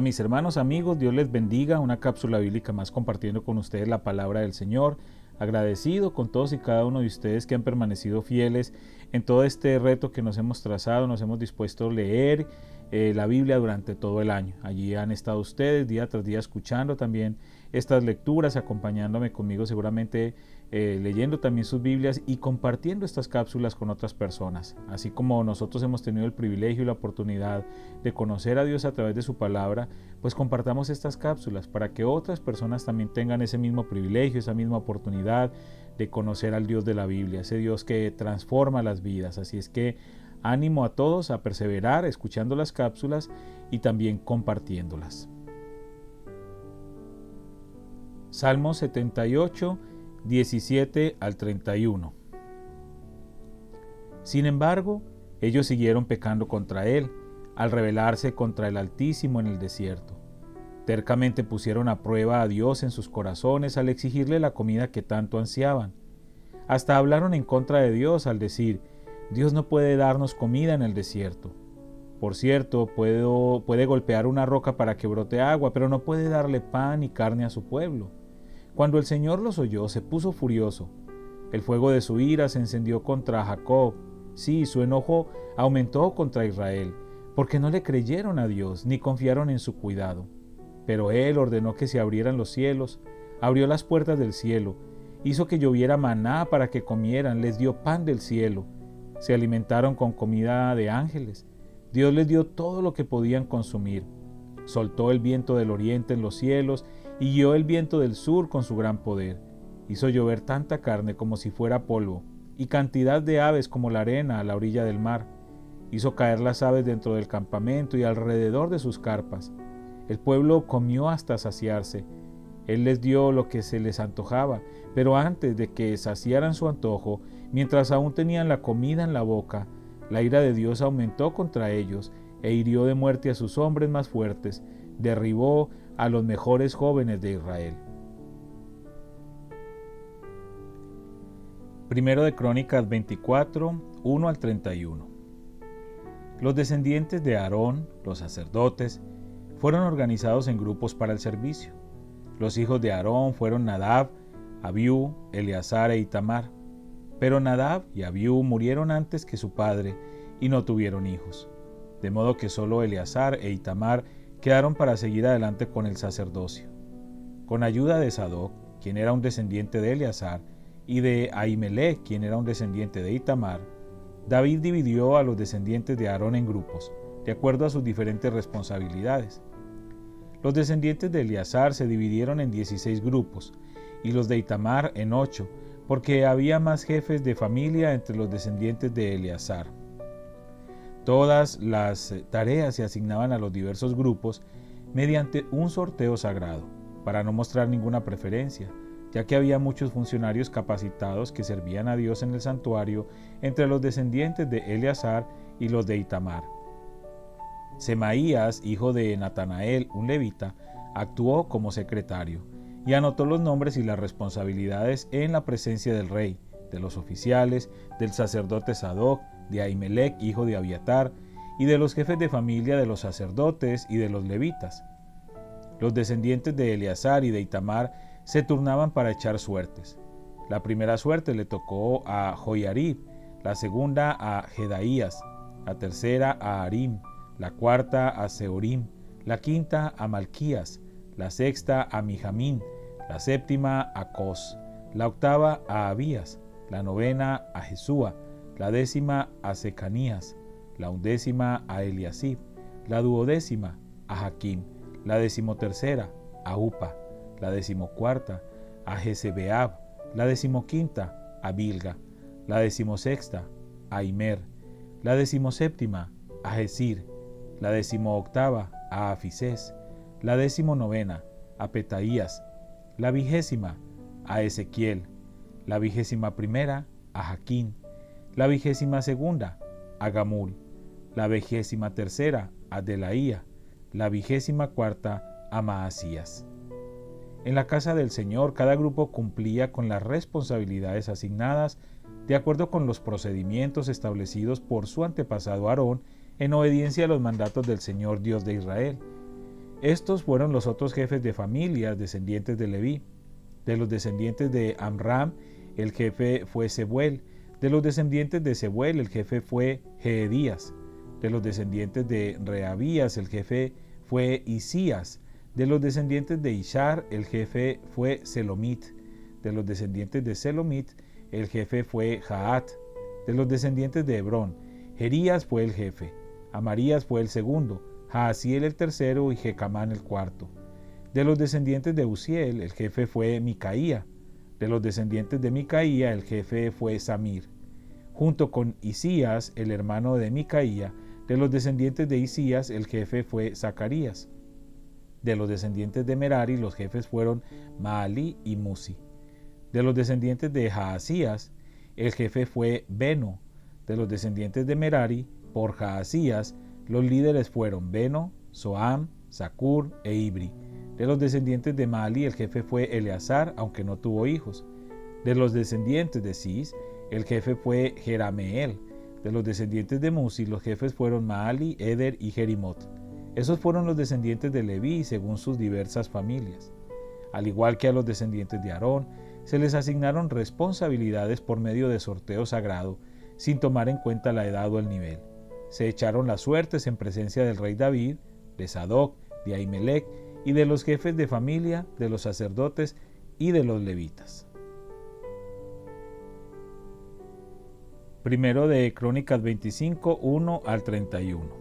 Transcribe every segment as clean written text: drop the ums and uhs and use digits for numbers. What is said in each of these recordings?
Hola mis hermanos, amigos, Dios les bendiga, una cápsula bíblica más compartiendo con ustedes la palabra del Señor. Agradecido con todos y cada uno de ustedes que han permanecido fieles en todo este reto que nos hemos trazado, nos hemos dispuesto a leer la Biblia durante todo el año. Allí han estado ustedes día tras día escuchando también estas lecturas, acompañándome conmigo seguramente leyendo también sus Biblias y compartiendo estas cápsulas con otras personas. Así como nosotros hemos tenido el privilegio y la oportunidad de conocer a Dios a través de su palabra, pues compartamos estas cápsulas para que otras personas también tengan ese mismo privilegio, esa misma oportunidad de conocer al Dios de la Biblia, ese Dios que transforma las vidas. Así es que ánimo a todos a perseverar escuchando las cápsulas y también compartiéndolas. Salmo 78, 17 al 31. Sin embargo, ellos siguieron pecando contra él, al rebelarse contra el Altísimo en el desierto. Tercamente pusieron a prueba a Dios en sus corazones al exigirle la comida que tanto ansiaban. Hasta hablaron en contra de Dios al decir: Dios no puede darnos comida en el desierto. Por cierto, puede golpear una roca para que brote agua, pero no puede darle pan y carne a su pueblo. Cuando el Señor los oyó, se puso furioso. El fuego de su ira se encendió contra Jacob. Sí, su enojo aumentó contra Israel, porque no le creyeron a Dios, ni confiaron en su cuidado. Pero Él ordenó que se abrieran los cielos, abrió las puertas del cielo, hizo que lloviera maná para que comieran, les dio pan del cielo. Se alimentaron con comida de ángeles. Dios les dio todo lo que podían consumir. Soltó el viento del oriente en los cielos y guió el viento del sur con su gran poder. Hizo llover tanta carne como si fuera polvo, y cantidad de aves como la arena a la orilla del mar. Hizo caer las aves dentro del campamento y alrededor de sus carpas. El pueblo comió hasta saciarse. Él les dio lo que se les antojaba, pero antes de que saciaran su antojo, mientras aún tenían la comida en la boca, la ira de Dios aumentó contra ellos e hirió de muerte a sus hombres más fuertes, derribó a los mejores jóvenes de Israel. Primero de Crónicas 24, 1 al 31. Los descendientes de Aarón, los sacerdotes, fueron organizados en grupos para el servicio. Los hijos de Aarón fueron Nadab, Abiú, Eleazar e Itamar. Pero Nadab y Abiú murieron antes que su padre y no tuvieron hijos. De modo que solo Eleazar e Itamar quedaron para seguir adelante con el sacerdocio. Con ayuda de Sadoc, quien era un descendiente de Eleazar, y de Ahimelech, quien era un descendiente de Itamar, David dividió a los descendientes de Aarón en grupos, de acuerdo a sus diferentes responsabilidades. Los descendientes de Eleazar se dividieron en 16 grupos, y los de Itamar en 8, porque había más jefes de familia entre los descendientes de Eleazar. Todas las tareas se asignaban a los diversos grupos mediante un sorteo sagrado, para no mostrar ninguna preferencia, ya que había muchos funcionarios capacitados que servían a Dios en el santuario entre los descendientes de Eleazar y los de Itamar. Semaías, hijo de Natanael, un levita, actuó como secretario y anotó los nombres y las responsabilidades en la presencia del rey, de los oficiales, del sacerdote Sadoc, de Ahimelech, hijo de Abiatar, y de los jefes de familia de los sacerdotes y de los levitas. Los descendientes de Eleazar y de Itamar se turnaban para echar suertes. La primera suerte le tocó a Joiarib, la segunda a Jedaías, la tercera a Arim, la cuarta a Seorim, la quinta a Malquías, la sexta a Mijamín, la séptima a Cos, la octava a Abías, la novena a Jesúa, la décima a Secanías, la undécima a Eliasib, la duodécima a Jaquim, la decimotercera a Upa, la decimocuarta a Jezebeab, la decimoquinta a Bilga, la decimosexta a Imer, la decimoséptima a Jesir, la decimooctava a Afisés, la decimonovena a Petaías, la 20ª a Ezequiel, la 21ª a Jaquín, la 22ª a Gamul, la 23ª a Delaía, la 24ª a Maasías. En la casa del Señor, cada grupo cumplía con las responsabilidades asignadas de acuerdo con los procedimientos establecidos por su antepasado Aarón en obediencia a los mandatos del Señor Dios de Israel. Estos fueron los otros jefes de familias descendientes de Leví. De los descendientes de Amram, el jefe fue Sebuel. De los descendientes de Sebuel, el jefe fue Jeedías. De los descendientes de Rehabías, el jefe fue Isías. De los descendientes de Ishar, el jefe fue Selomit. De los descendientes de Selomit, el jefe fue Jaat. De los descendientes de Hebrón, Jerías fue el jefe, Amarías fue el segundo, Jaasiel el tercero y Jecamán el cuarto. De los descendientes de Uziel, el jefe fue Micaía. De los descendientes de Micaía, el jefe fue Samir. Junto con Isías, el hermano de Micaía, de los descendientes de Isías, el jefe fue Zacarías. De los descendientes de Merari, los jefes fueron Maalí y Musi. De los descendientes de Jaasías, el jefe fue Beno. De los descendientes de Merari, por Jaasías, los líderes fueron Beno, Soam, Zacur e Ibri. De los descendientes de Maalí, el jefe fue Eleazar, aunque no tuvo hijos. De los descendientes de Cis, el jefe fue Jerameel. De los descendientes de Musi, los jefes fueron Maalí, Eder y Jerimot. Esos fueron los descendientes de Leví según sus diversas familias. Al igual que a los descendientes de Aarón, se les asignaron responsabilidades por medio de sorteo sagrado, sin tomar en cuenta la edad o el nivel. Se echaron las suertes en presencia del rey David, de Sadoc, de Ahimelech y de los jefes de familia, de los sacerdotes y de los levitas. Primero de Crónicas 25, 1 al 31.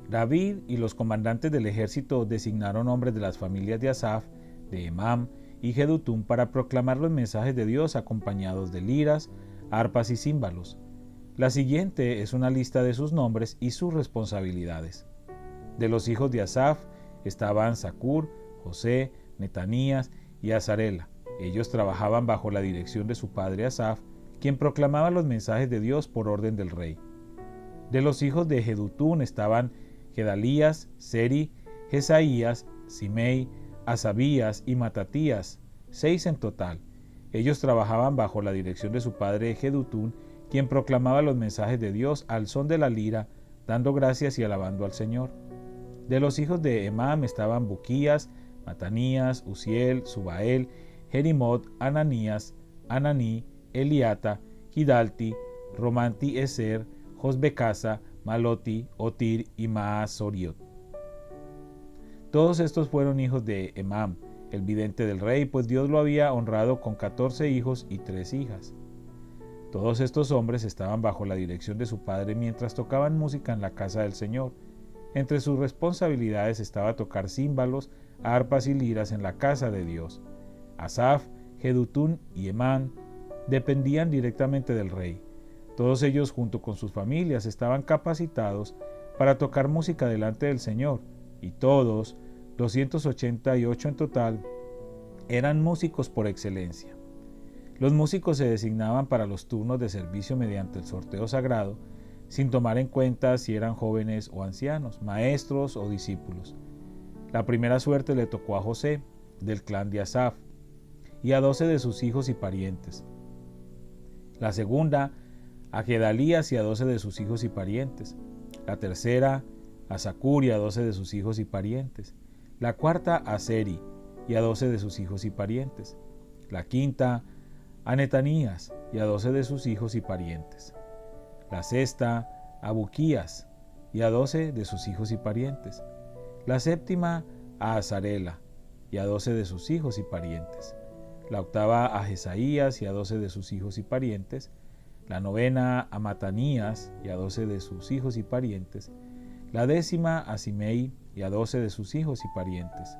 David y los comandantes del ejército designaron hombres de las familias de Asaf, de Emam y Jedutún para proclamar los mensajes de Dios acompañados de liras, arpas y címbalos. La siguiente es una lista de sus nombres y sus responsabilidades. De los hijos de Asaf estaban Zacur, José, Netanías y Azarela. Ellos trabajaban bajo la dirección de su padre Asaf, quien proclamaba los mensajes de Dios por orden del rey. De los hijos de Jedutún estaban Gedalías, Seri, Jesaías, Simei, Asabías y Matatías, 6 en total. Ellos trabajaban bajo la dirección de su padre Jedutún, quien proclamaba los mensajes de Dios al son de la lira, dando gracias y alabando al Señor. De los hijos de Emam estaban Buquías, Matanías, Uziel, Subael, Jerimot, Ananías, Ananí, Eliata, Gidalti, Romanti Eser, Josbecasa, Maloti, Otir y Maasoriot. Todos estos fueron hijos de Emam, el vidente del rey, pues Dios lo había honrado con 14 hijos y 3 hijas. Todos estos hombres estaban bajo la dirección de su padre mientras tocaban música en la casa del Señor. Entre sus responsabilidades estaba tocar címbalos, arpas y liras en la casa de Dios. Asaf, Jedutún y Emam dependían directamente del rey. Todos ellos, junto con sus familias, estaban capacitados para tocar música delante del Señor, y todos, 288 en total, eran músicos por excelencia. Los músicos se designaban para los turnos de servicio mediante el sorteo sagrado, sin tomar en cuenta si eran jóvenes o ancianos, maestros o discípulos. La primera suerte le tocó a José, del clan de Asaf, y a 12 de sus hijos y parientes. La segunda, a Gedalías y a 12 de sus hijos y parientes. La tercera, a Zacur y a 12 de sus hijos y parientes. La cuarta, a Seri y a 12 de sus hijos y parientes. La quinta, a Netanías y a 12 de sus hijos y parientes. La sexta, a Buquías y a 12 de sus hijos y parientes. La séptima, a Azarela y a 12 de sus hijos y parientes. La octava, a Jesaías y a 12 de sus hijos y parientes. La novena, a Matanías y a 12 de sus hijos y parientes. La décima, a Simei y a 12 de sus hijos y parientes.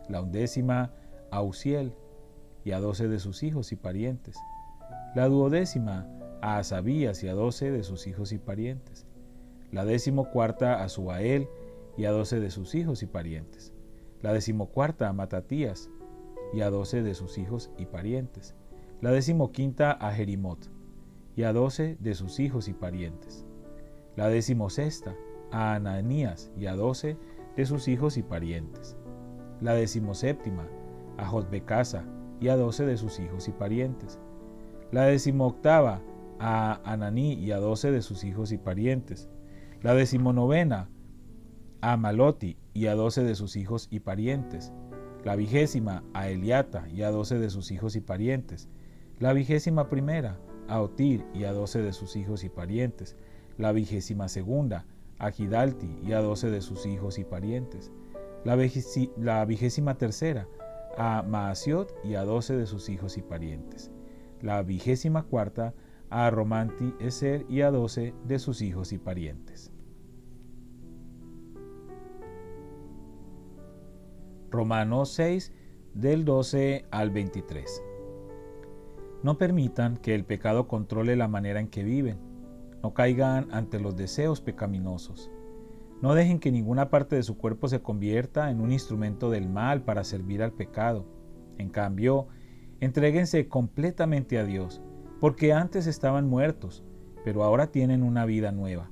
La undécima, a Uziel y a 12 de sus hijos y parientes. La duodécima, a Asabías y a 12 de sus hijos y parientes. La decimocuarta, a Subael y a 12 de sus hijos y parientes. La decimocuarta, a Matatías y a 12 de sus hijos y parientes. La decimoquinta, a Jerimot y a 12 de sus hijos y parientes. La decimosexta, a Ananías y a 12 de sus hijos y parientes. La decimoséptima, a Josbecasa y a 12 de sus hijos y parientes. La decimoctava, a Ananí y a 12 de sus hijos y parientes. La decimonovena, a Maloti y a 12 de sus hijos y parientes. La 20ª a Eliata y a 12 de sus hijos y parientes. La 21ª a Otir y a 12 de sus hijos y parientes. La 22ª a Gidalti y a 12 de sus hijos y parientes. La 23ª a Maasiot y a 12 de sus hijos y parientes. La 24ª a Romanti Eser y a 12 de sus hijos y parientes. Romanos 6, del 12 al 23. No permitan que el pecado controle la manera en que viven. No caigan ante los deseos pecaminosos. No dejen que ninguna parte de su cuerpo se convierta en un instrumento del mal para servir al pecado. En cambio, entréguense completamente a Dios, porque antes estaban muertos, pero ahora tienen una vida nueva.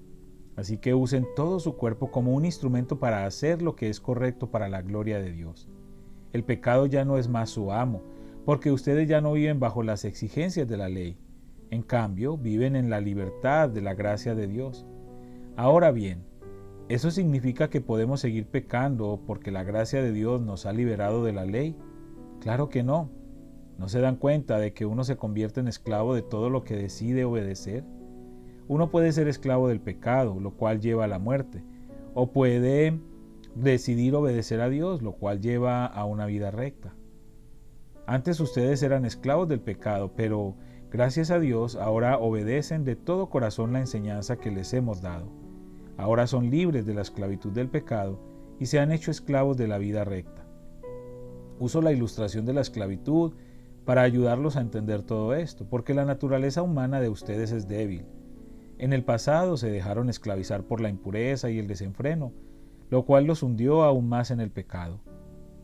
Así que usen todo su cuerpo como un instrumento para hacer lo que es correcto para la gloria de Dios. El pecado ya no es más su amo, porque ustedes ya no viven bajo las exigencias de la ley. En cambio, viven en la libertad de la gracia de Dios. Ahora bien, ¿eso significa que podemos seguir pecando porque la gracia de Dios nos ha liberado de la ley? Claro que no. ¿No se dan cuenta de que uno se convierte en esclavo de todo lo que decide obedecer? Uno puede ser esclavo del pecado, lo cual lleva a la muerte, o puede decidir obedecer a Dios, lo cual lleva a una vida recta. Antes ustedes eran esclavos del pecado, pero gracias a Dios ahora obedecen de todo corazón la enseñanza que les hemos dado. Ahora son libres de la esclavitud del pecado y se han hecho esclavos de la vida recta. Uso la ilustración de la esclavitud para ayudarlos a entender todo esto, porque la naturaleza humana de ustedes es débil. En el pasado se dejaron esclavizar por la impureza y el desenfreno, lo cual los hundió aún más en el pecado.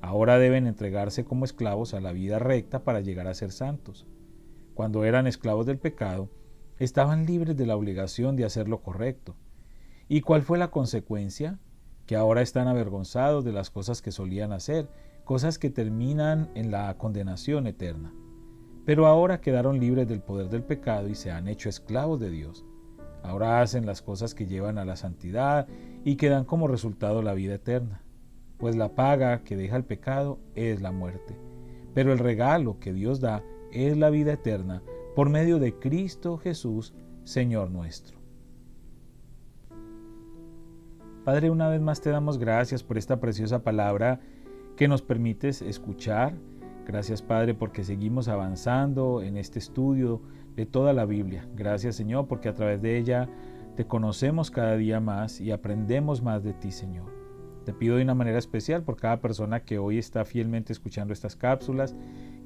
Ahora deben entregarse como esclavos a la vida recta para llegar a ser santos. Cuando eran esclavos del pecado, estaban libres de la obligación de hacer lo correcto. ¿Y cuál fue la consecuencia? Que ahora están avergonzados de las cosas que solían hacer, cosas que terminan en la condenación eterna. Pero ahora quedaron libres del poder del pecado y se han hecho esclavos de Dios. Ahora hacen las cosas que llevan a la santidad y que dan como resultado la vida eterna. Pues la paga que deja el pecado es la muerte. Pero el regalo que Dios da es la vida eterna por medio de Cristo Jesús, Señor nuestro. Padre, una vez más te damos gracias por esta preciosa palabra que nos permites escuchar. Gracias, Padre, porque seguimos avanzando en este estudio de toda la Biblia. Gracias, Señor, porque a través de ella te conocemos cada día más y aprendemos más de ti, Señor. Te pido de una manera especial por cada persona que hoy está fielmente escuchando estas cápsulas,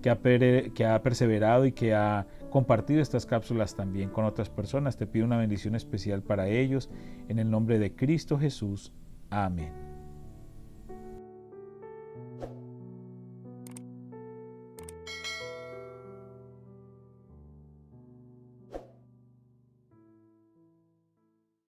que ha perseverado y que ha compartido estas cápsulas también con otras personas. Te pido una bendición especial para ellos. En el nombre de Cristo Jesús. Amén.